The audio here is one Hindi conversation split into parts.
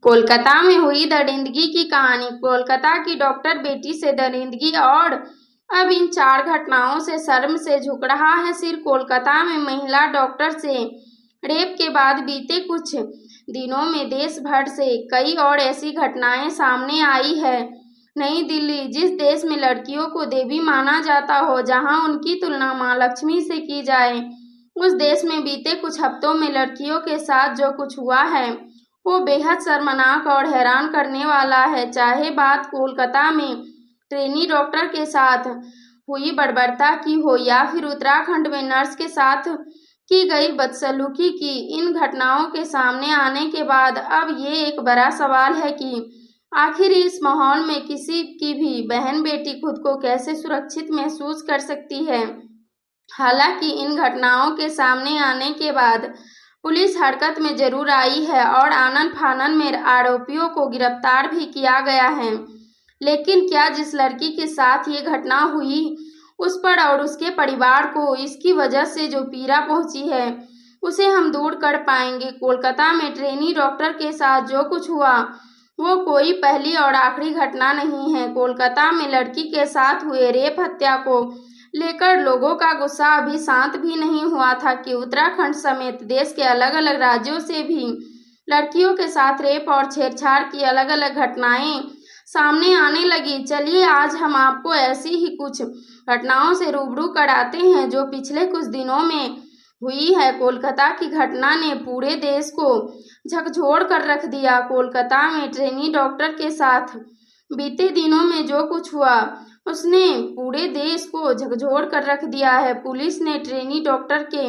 कोलकाता में हुई दरिंदगी की कहानी। कोलकाता की डॉक्टर बेटी से दरिंदगी और अब इन 4 घटनाओं से शर्म से झुक रहा है सिर। कोलकाता में महिला डॉक्टर से रेप के बाद बीते कुछ दिनों में देश भर से कई और ऐसी घटनाएं सामने आई है। नई दिल्ली, जिस देश में लड़कियों को देवी माना जाता हो, जहां उनकी तुलना मां लक्ष्मी से की जाए, उस देश में बीते कुछ हफ्तों में लड़कियों के साथ जो कुछ हुआ है वो बेहद शर्मनाक और हैरान करने वाला है। चाहे बात कोलकाता में ट्रेनी डॉक्टर के साथ हुई बर्बरता की हो या फिर उत्तराखंड में नर्स के साथ की गई बदसलूकी की, इन घटनाओं के सामने आने के बाद अब ये एक बड़ा सवाल है कि आखिर इस माहौल में किसी की भी बहन बेटी खुद को कैसे सुरक्षित महसूस कर सकती है। हालांकि इन घटनाओं के सामने आने के बाद पुलिस हरकत में जरूर आई है और आनन फानन में आरोपियों को गिरफ्तार भी किया गया है, लेकिन क्या जिस लड़की के साथ ये घटना हुई उस पर और उसके परिवार को इसकी वजह से जो पीड़ा पहुंची है उसे हम दूर कर पाएंगे? कोलकाता में ट्रेनी डॉक्टर के साथ जो कुछ हुआ वो कोई पहली और आखिरी घटना नहीं है। कोलकाता में लड़की के साथ हुए रेप हत्या को लेकर लोगों का गुस्सा अभी शांत भी नहीं हुआ था कि उत्तराखंड समेत देश के अलग अलग राज्यों से भी लड़कियों के साथ रेप और छेड़छाड़ की अलग अलग घटनाएं सामने आने लगी। चलिए आज हम आपको ऐसी ही कुछ घटनाओं से रूबरू कराते हैं जो पिछले कुछ दिनों में हुई है। कोलकाता की घटना ने पूरे देश को झकझोर कर रख दिया। कोलकाता में ट्रेनी डॉक्टर के साथ बीते दिनों में जो कुछ हुआ उसने पूरे देश को झकझोर कर रख दिया है। पुलिस ने ट्रेनी डॉक्टर के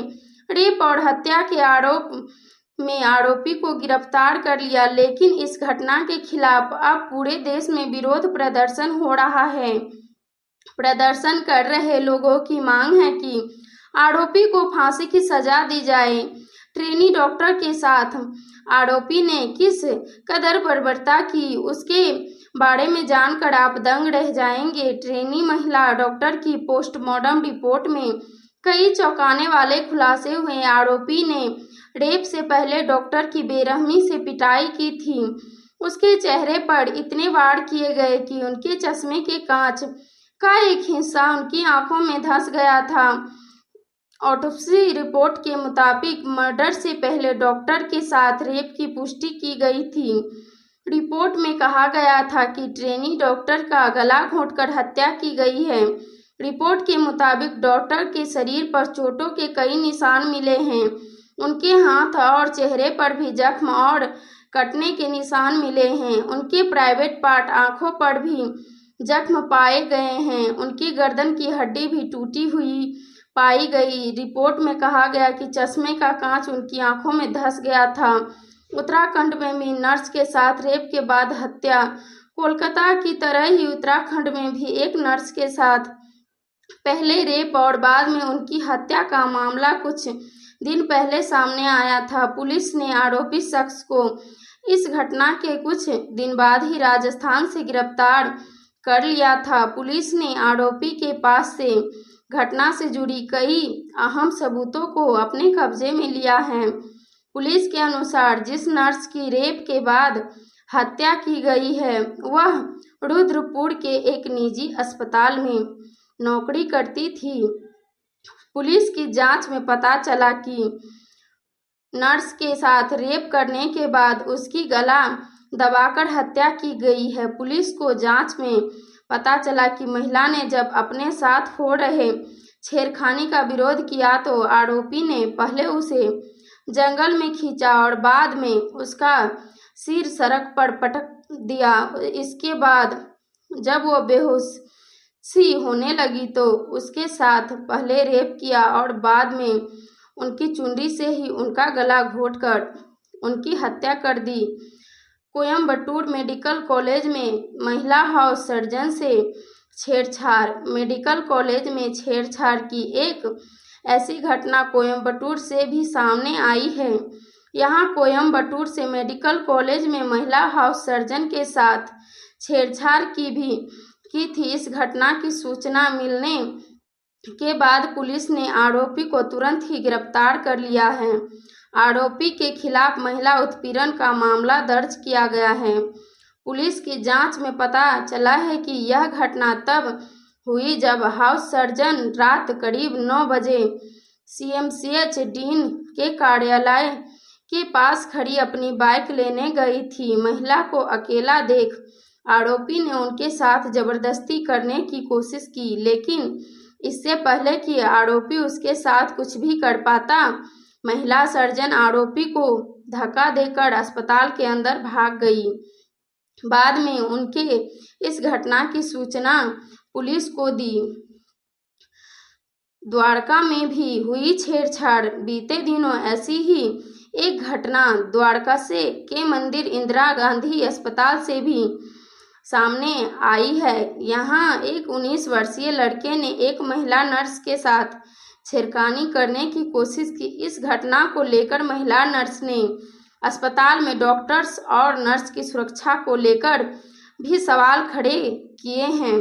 रेप और हत्या के आरोप में आरोपी को गिरफ्तार कर लिया, लेकिन इस घटना के खिलाफ अब पूरे देश में विरोध प्रदर्शन हो रहा है। प्रदर्शन कर रहे लोगों की मांग है कि आरोपी को फांसी की सजा दी जाए। ट्रेनी डॉक्टर के साथ आरोपी ने किस कदर बर्बरता की उसके बारे में जानकर आप दंग रह जाएंगे। ट्रेनी महिला डॉक्टर की पोस्टमार्टम रिपोर्ट में कई चौंकाने वाले खुलासे हुए। आरोपी ने रेप से पहले डॉक्टर की बेरहमी से पिटाई की थी। उसके चेहरे पर इतने वार किए गए कि उनके चश्मे के कांच का एक हिस्सा उनकी आंखों में धंस गया था। ऑटोप्सी रिपोर्ट के मुताबिक मर्डर से पहले डॉक्टर के साथ रेप की पुष्टि की गई थी। रिपोर्ट में कहा गया था कि ट्रेनी डॉक्टर का गला घोंटकर हत्या की गई है। रिपोर्ट के मुताबिक डॉक्टर के शरीर पर चोटों के कई निशान मिले हैं। उनके हाथ और चेहरे पर भी जख्म और कटने के निशान मिले हैं। उनके प्राइवेट पार्ट आंखों पर भी जख्म पाए गए हैं। उनकी गर्दन की हड्डी भी टूटी हुई पाई गई। रिपोर्ट में कहा गया कि चश्मे का कांच उनकी आंखों में धंस गया था। उत्तराखंड में भी नर्स के साथ रेप के बाद हत्या। कोलकाता की तरह ही उत्तराखंड में भी एक नर्स के साथ पहले रेप और बाद में उनकी हत्या का मामला कुछ दिन पहले सामने आया था। पुलिस ने आरोपी शख्स को इस घटना के कुछ दिन बाद ही राजस्थान से गिरफ्तार कर लिया था। पुलिस ने आरोपी के पास से घटना से जुड़ी कई अहम सबूतों को अपने कब्जे में लिया है। पुलिस के अनुसार जिस नर्स की रेप के बाद हत्या की गई है वह रुद्रपुर के एक निजी अस्पताल में नौकरी करती थी। पुलिस की जांच में पता चला कि नर्स के साथ रेप करने के बाद उसकी गला दबाकर हत्या की गई है। पुलिस को जांच में पता चला कि महिला ने जब अपने साथ हो रहे छेड़खानी का विरोध किया तो आरोपी ने पहले उसे जंगल में खींचा और बाद में उसका सिर सड़क पर पटक दिया। इसके बाद जब वो बेहोशी होने लगी तो उसके साथ पहले रेप किया और बाद में उनकी चुंडी से ही उनका गला घोंटकर उनकी हत्या कर दी। कोयम्बटूर मेडिकल कॉलेज में महिला हाउस सर्जन से छेड़छाड़। मेडिकल कॉलेज में छेड़छाड़ की एक ऐसी घटना कोयम्बटूर से भी सामने आई है। यहाँ कोयम्बटूर से मेडिकल कॉलेज में महिला हाउस सर्जन के साथ छेड़छाड़ की थी। इस घटना की सूचना मिलने के बाद पुलिस ने आरोपी को तुरंत ही गिरफ्तार कर लिया है। आरोपी के खिलाफ महिला उत्पीड़न का मामला दर्ज किया गया है। पुलिस की जांच में पता चला है कि यह घटना तब हुई जब हाउस सर्जन रात करीब 9 बजे सीएमसीएच डीन के कार्यालय के पास खड़ी अपनी बाइक लेने गई थी। महिला को अकेला देख आरोपी ने उनके साथ जबरदस्ती करने की कोशिश की, लेकिन इससे पहले कि आरोपी उसके साथ कुछ भी कर पाता, महिला सर्जन आरोपी को धक्का देकर अस्पताल के अंदर भाग गई। बाद में उनके इस घटना की सूचना पुलिस को दी। द्वारका में भी हुई छेड़छाड़। बीते दिनों ऐसी ही एक घटना द्वारका के मंदिर इंदिरा गांधी अस्पताल से भी सामने आई है। यहाँ एक 19 वर्षीय लड़के ने एक महिला नर्स के साथ छेड़खानी करने की कोशिश की। इस घटना को लेकर महिला नर्स ने अस्पताल में डॉक्टर्स और नर्स की सुरक्षा को लेकर भी सवाल खड़े किए हैं।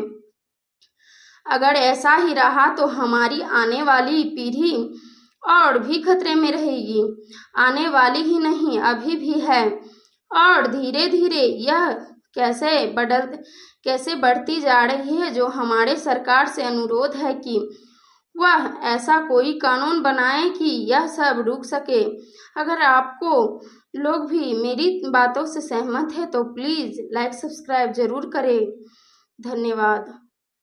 अगर ऐसा ही रहा तो हमारी आने वाली पीढ़ी और भी खतरे में रहेगी। आने वाली ही नहीं, अभी भी है, और धीरे धीरे यह कैसे बढ़ती जा रही है। जो हमारे सरकार से अनुरोध है कि वह ऐसा कोई कानून बनाए कि यह सब रुक सके। अगर आपको लोग भी मेरी बातों से सहमत है तो प्लीज़ लाइक सब्सक्राइब जरूर करें। धन्यवाद।